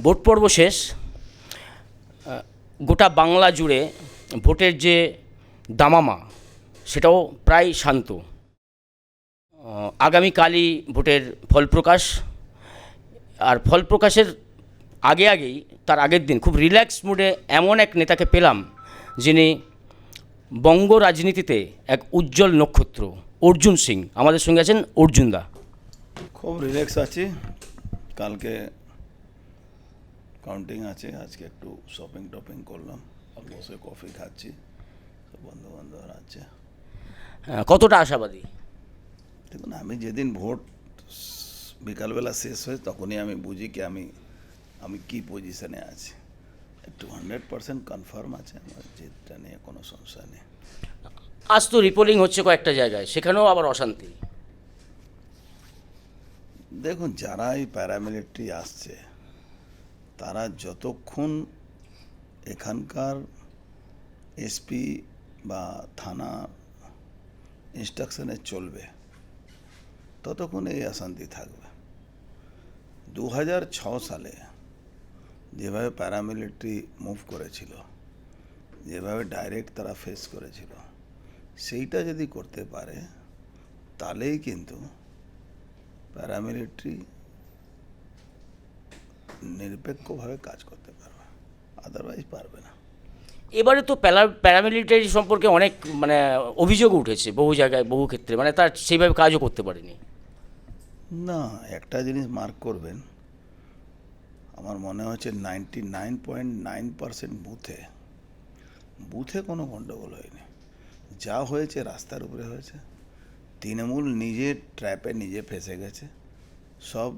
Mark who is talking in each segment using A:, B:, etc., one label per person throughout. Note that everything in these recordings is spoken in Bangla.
A: ভোট পর্ব শেষ। গোটা বাংলা জুড়ে ভোটের যে দামামা সেটাও প্রায় শান্ত। আগামীকালই ভোটের ফল প্রকাশ। আর ফল প্রকাশের আগেই তার আগের দিন খুব রিল্যাক্স মুডে এমন এক নেতাকে পেলাম যিনি বঙ্গ রাজনীতিতে এক উজ্জ্বল নক্ষত্র, অর্জুন সিং। আমাদের সঙ্গে আছেন অর্জুনদা।
B: খুব রিল্যাক্স আছি, কালকে কাউন্টিং আছে, আজকে একটু শপিং টপিং করলাম, বসে কফি খাচ্ছি, বন্ধু বান্ধবরা আছে।
A: কতটা আশাবাদী?
B: দেখুন, আমি যেদিন ভোট বিকালবেলা শেষ হয় তখনই আমি বুঝি কি আমি কি পজিশনে আছি। একটু 100% কনফার্ম আছে আমার, যেটা নিয়ে কোনো সমস্যা নেই।
A: আজ তো রিপোলিং হচ্ছে কয়েকটা জায়গায়, সেখানেও আবার অশান্তি।
B: দেখুন, যারা এই প্যারামিলিটারি আসছে তারা যতক্ষণ এখানকার এসপি বা থানা ইনস্ট্রাকশনে চলবে ততক্ষণ এই অশান্তি থাকবে। 2006 সালে যেভাবে প্যারামিলিটারি মুভ করেছিল, যেভাবে ডাইরেক্ট তারা ফেস করেছিল, সেইটা যদি করতে পারে তাহলেই কিন্তু প্যারামিলিটারি নিরপেক্ষভাবে কাজ করতে পারবে, আদারওয়াইজ পারবে না।
A: এবারে তো প্যারামিলিটারি সম্পর্কে অনেক অভিযোগ উঠেছে বহু জায়গায়, বহু ক্ষেত্রে, তার সেইভাবে কাজও করতে পারেনি।
B: না, একটা জিনিস মার্ক করবেন, আমার মনে হচ্ছে 99.9% বুথে কোনো গণ্ডগোল হয়নি। যা হয়েছে রাস্তার উপরে হয়েছে। তৃণমূল নিজের ট্র্যাপে নিজে ফেসে গেছে। সব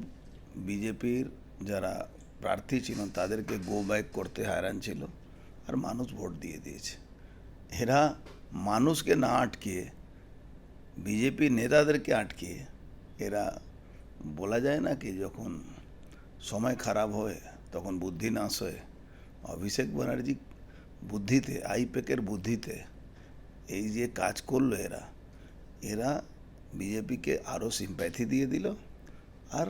B: বিজেপির যারা প্রার্থী ছিল তাদেরকে গো ব্যাক করতে হয়রান ছিল, আর মানুষ ভোট দিয়ে দিয়েছে। এরা মানুষকে না আটকিয়ে বিজেপি নেতাদেরকে আটকিয়ে, এরা বলা যায় না কি, যখন সময় খারাপ হয় তখন বুদ্ধি নাশ হয়। অভিষেক ব্যানার্জি বুদ্ধিতে, আইপ্যাকের বুদ্ধিতে এই যে কাজ করলো এরা বিজেপিকে আরও সিম্প্যাথি দিয়ে দিল, আর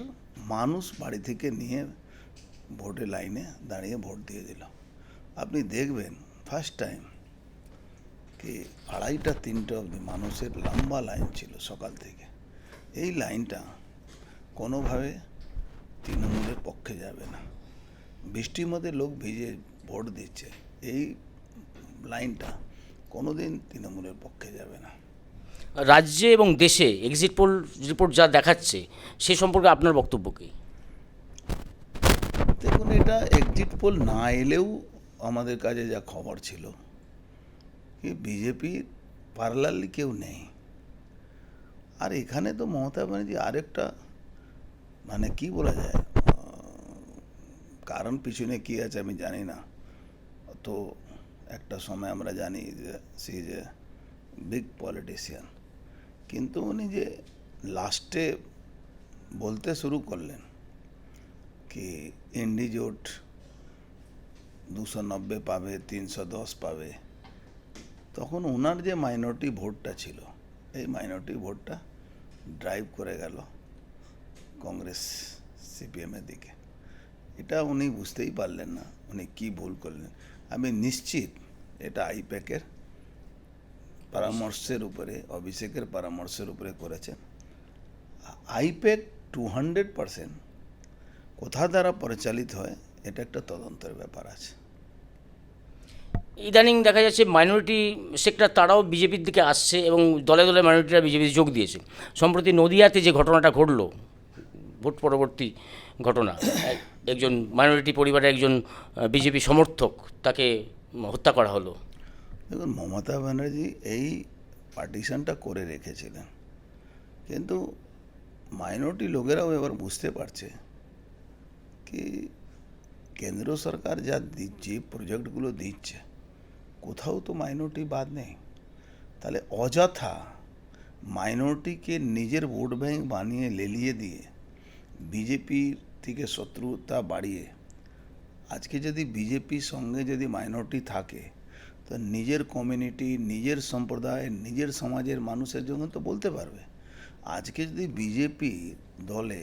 B: মানুষ বাড়ি থেকে নিয়ে ভোটের লাইনে দাঁড়িয়ে ভোট দিয়ে দিল। আপনি দেখবেন ফার্স্ট টাইম কি 2:30-3টে অবধি মানুষের লম্বা লাইন ছিল সকাল থেকে। এই লাইনটা কোনোভাবে তৃণমূলের পক্ষে যাবে না। বৃষ্টির মধ্যে লোক ভিজে ভোট দিচ্ছে, এই লাইনটা কোনোদিন তৃণমূলের পক্ষে যাবে না।
A: রাজ্যে এবং দেশে এক্সিট পোল রিপোর্ট যা দেখাচ্ছে সে সম্পর্কে আপনার বক্তব্য কী?
B: দেখুন, এটা এক্সিট পোল না এলেও আমাদের কাছে যা খবর ছিল কি বিজেপি পার্লারলি কেউ নেই। আর এখানে তো মমতা ব্যানার্জি আরেকটা কি বলা যায়, কারণ পিছনে কী আছে আমি জানি না। তো একটা সময় আমরা জানি যে she is a big politician, কিন্তু উনি যে লাস্টে বলতে শুরু করলেন কি ইন্ডি জোট 290 পাবে, 310 পাবে, তখন ওনার যে মাইনরিটি ভোটটা ছিল, এই মাইনরিটি ভোটটা ড্রাইভ করে গেল কংগ্রেস সিপিএমের দিকে। এটা উনি বুঝতেই পারলেন না উনি কী ভুল করলেন। আমি নিশ্চিত এটা আইপ্যাকের পরামর্শের উপরে, অভিষেকের পরামর্শের উপরে করেছেন। আইপ্যাক 200% কোথা দ্বারা পরিচালিত হয় এটা একটা তদন্তের ব্যাপার আছে।
A: ইদানিং দেখা যাচ্ছে মাইনরিটি সেক্টর তারাও বিজেপির দিকে আসছে এবং দলে দলে মাইনরিটিরা বিজেপিতে যোগ দিয়েছে। সম্প্রতি নদিয়াতে যে ঘটনাটা ঘটলো, ভোট পরবর্তী ঘটনা, একজন মাইনরিটি পরিবারের একজন বিজেপি সমর্থক, তাকে হত্যা করা হলো।
B: দেখুন, মমতা ব্যানার্জি এই পার্টিশনটা করে রেখেছিলেন, কিন্তু মাইনরিটি লোকেরাও এবার বুঝতে পারছে কি কেন্দ্র সরকার যা যে প্রজেক্টগুলো দিচ্ছে কোথাও তো মাইনরিটি বাদ নেই। তাহলে অযথা মাইনরিটিকে নিজের ভোট ব্যাংক বানিয়ে লেলিয়ে দিয়ে বিজেপির থেকে শত্রুতা বাড়িয়ে, আজকে যদি বিজেপির সঙ্গে যদি মাইনরিটি থাকে তো নিজের কমিউনিটি, নিজের সম্প্রদায়, নিজের সমাজের মানুষের জন্য তো বলতে পারবে। আজকে যদি বিজেপি দলে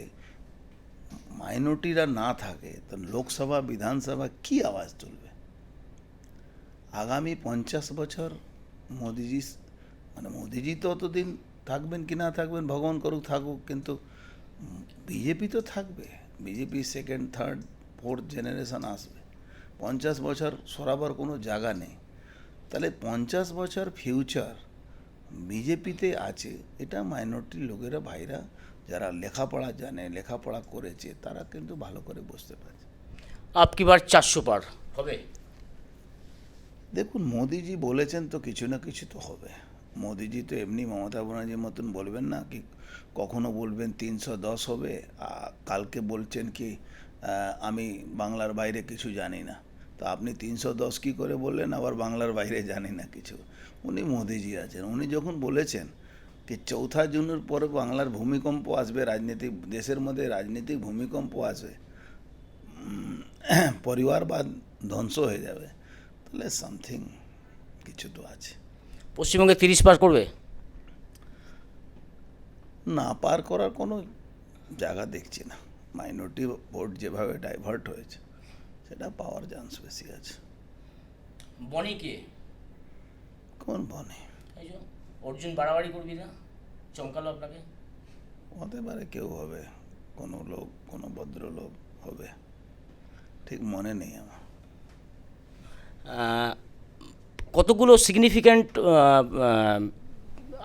B: মাইনরিটিরা না থাকে তো লোকসভা বিধানসভা কি আওয়াজ তুলবে? আগামী 50 বছর মোদিজি, মানে মোদিজি তো অতদিন থাকবেন কি না থাকবেন ভগবান করুক থাকুক, কিন্তু বিজেপি তো থাকবে। BJP second third fourth generation আসবে। 50 বছর সরাবার কোনো জায়গা নেই। তাহলে 50 বছর ফিউচার বিজেপিতে আছে, এটা মাইনরিটির লোকেরা, ভাইরা যারা লেখাপড়া জানে, লেখাপড়া করেছে, তারা কিন্তু ভালো করে বুঝতে পারছে।
A: আপকি বার 400 পার হবে।
B: দেখুন, মোদিজি বলেছেন তো কিছু না কিছু তো হবে। মোদিজি তো এমনি মমতা ব্যানার্জির মতন বলবেন না কি, কখনো বলবেন 310 হবে, কালকে বলছেন কি আমি বাংলার বাইরে কিছু জানি না। তো আপনি 310 কী করে বললেন, আবার বাংলার বাইরে জানি না কিছু? উনি মোদিজি আছেন, উনি যখন বলেছেন কি 4 জুনের পরে বাংলার ভূমিকম্প আসবে, রাজনীতিক দেশের মধ্যে রাজনীতিক ভূমিকম্প আসবে, পরিবারবাদ ধ্বংস হয়ে যাবে, তাহলে সামথিং কিছু তো আছে।
A: পশ্চিমবঙ্গে 30 পার করবে?
B: না পার করার কোনো জায়গা দেখছি না। মাইনরিটি ভোট যেভাবে ডাইভার্ট হয়েছে, সেটা পাওয়ার চান্স বেশি আছে।
A: বনি কে?
B: কোন বনে?
A: এই যে অর্জুন বাড়াবাড়ি করবি না, চমকালো আপনাকে?
B: হতে পারে, কেউ হবে, কোনো লোক, কোনো ভদ্রলোক হবে, ঠিক মনে নেই আমার।
A: কতগুলো সিগনিফিক্যান্ট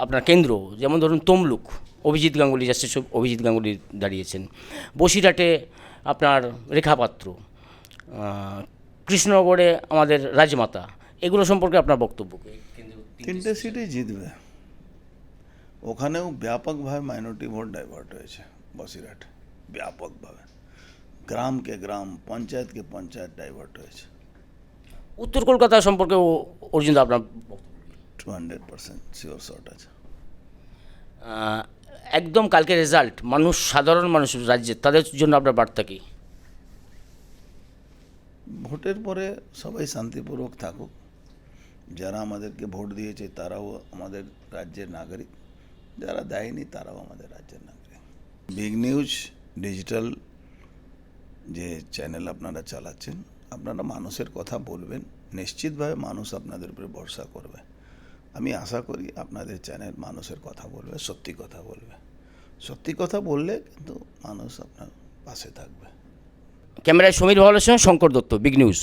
A: আপনার কেন্দ্র, যেমন ধরুন তমলুক, অভিজিৎ গাঙ্গুলি, জাস্টিস অভিজিৎ গাঙ্গুলি দাঁড়িয়েছেন। বসিরহাটে আপনার রেখাপাত্র, কৃষ্ণনগরে আমাদের রাজমাতা। এগুলো সম্পর্কে আপনার বক্তব্য কি?
B: 3টে সিটেই জিতবে। ওখানেও ব্যাপকভাবে মাইনরিটি ভোট ডাইভার্ট হয়েছে বসিরহাটে, ব্যাপকভাবে। গ্রামকে গ্রাম, পঞ্চায়েতকে পঞ্চায়েত ডাইভার্ট হয়েছে।
A: উত্তর কলকাতা সম্পর্কে অর্জুন দা আপনার বক্তব্য কি?
B: 200% শিওর শট আছে।
A: একদম কালকে রেজাল্ট, মানুষ, সাধারণ মানুষ রাজ্যের, তাদের জন্য আপনার বার্তা কি?
B: ভোটের পরে সবাই শান্তিপূর্বক থাকুক। যারা আমাদেরকে ভোট দিয়েছে তারাও আমাদের রাজ্যের নাগরিক, যারা দেয়নি তারাও আমাদের রাজ্যের নাগরিক। বিগ নিউজ ডিজিটাল যে চ্যানেল আপনারা চালাচ্ছেন, আপনারা মানুষের কথা বলবেন, নিশ্চিতভাবে মানুষ আপনাদের উপরে ভরসা করবে। আমি আশা করি আপনাদের চ্যানেল মানুষের কথা বলবে, সত্যি কথা বলবে। সত্যি কথা বললে কিন্তু মানুষ আপনার পাশে থাকবে।
A: ক্যামেরায় সমীর ভাওয়ালের সঙ্গে শঙ্কর দত্ত, বিগ নিউজ।